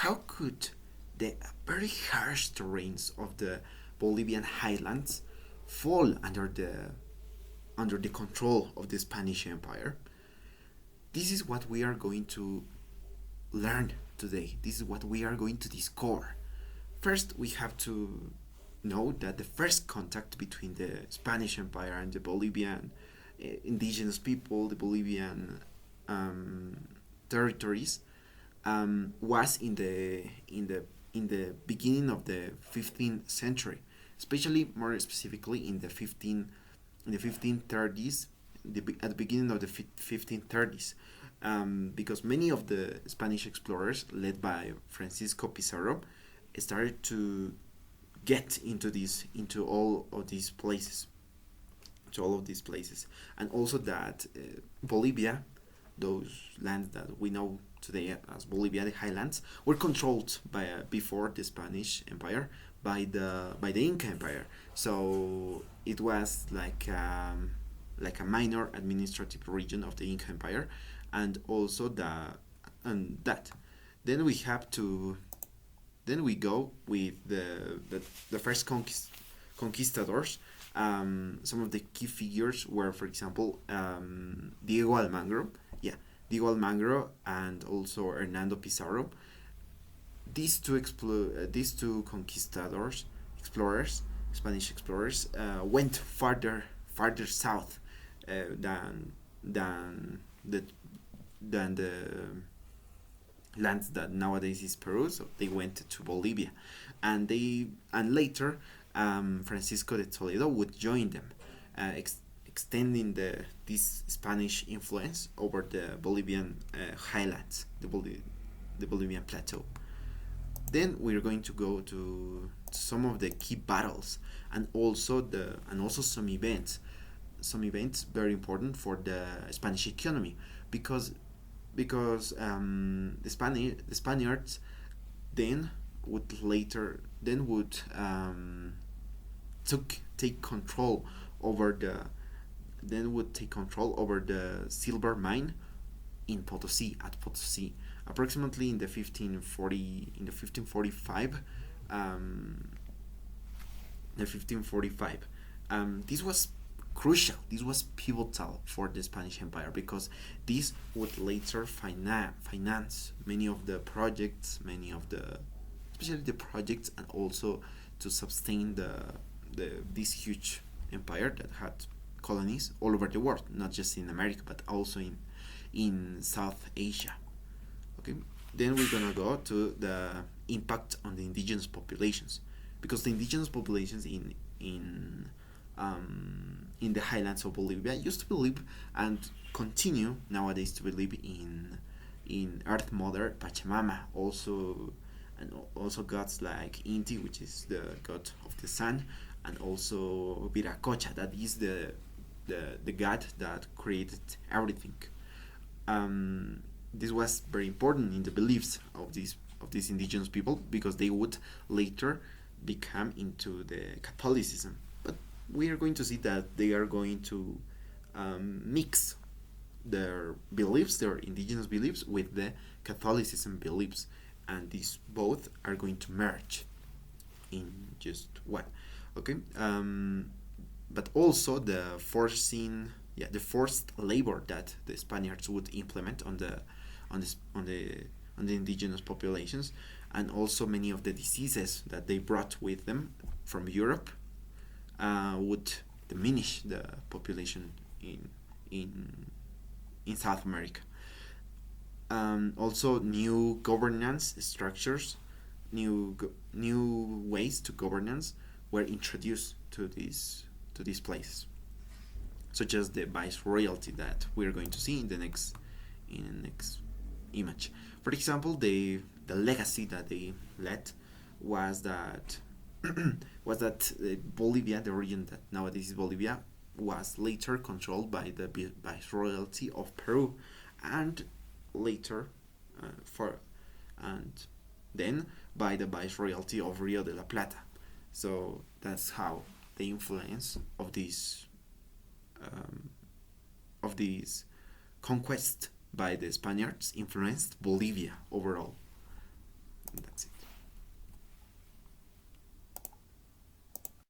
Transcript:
how could the very harsh terrains of the Bolivian highlands fall under the control of the Spanish Empire? This is what we are going to learn today. This is what we are going to discover. First, we have to know that the first contact between the Spanish Empire and the Bolivian indigenous people, the Bolivian um, territories, was in the beginning of the 15th century, especially more specifically in the 1530s, at the beginning of the 1530s, because many of the Spanish explorers, led by Francisco Pizarro, started to get into all of these places, and also that Bolivia, those lands that we know today as Bolivia, the highlands, were controlled by before the Spanish Empire by the Inca Empire. So it was like a minor administrative region of the Inca Empire, and also that. Then we have to then we go with the first conquistadors. Some of the key figures were, for example, Diego Almagro, yeah, Diego Almagro, and also Hernando Pizarro. These two conquistadors, explorers, Spanish explorers, went farther south than the than the lands that nowadays is Peru. So they went to Bolivia, and later Francisco de Toledo would join them, extending this Spanish influence over the Bolivian highlands, the Bolivian plateau. Then we're going to go to some of the key battles, and also some events very important for the Spanish economy, because the Spaniards then would take control over the silver mine in Potosí, at Potosí, approximately in the 1545. The 1545. This was crucial. This was pivotal for the Spanish Empire, because this would later finance many of the projects, especially the projects, and also to sustain this huge empire that had colonies all over the world, not just in America, but also in South Asia. Okay, then we're gonna go to the impact on the indigenous populations, because the indigenous populations in the highlands of Bolivia used to believe, and continue nowadays to believe, in Earth Mother Pachamama, and also gods like Inti, which is the god of the sun, and also Viracocha, that is the god that created everything. This was very important in the beliefs of these indigenous people, because they would later become into the Catholicism. But we are going to see that they are going to mix their beliefs, their indigenous beliefs, with the Catholicism beliefs, and these both are going to merge in just one. Okay, but also the forced labor that the Spaniards would implement on the indigenous populations, and also many of the diseases that they brought with them from Europe would diminish the population in South America. Also, new governance structures, new ways to governance were introduced to these places, such as the viceroyalty that we're going to see in the next image. For example, the legacy that they led was that Bolivia, the region that nowadays is Bolivia, was later controlled by the viceroyalty of Peru, and later for and then by the viceroyalty of Rio de la Plata. So that's how the influence of these conquest by the Spaniards influenced Bolivia overall.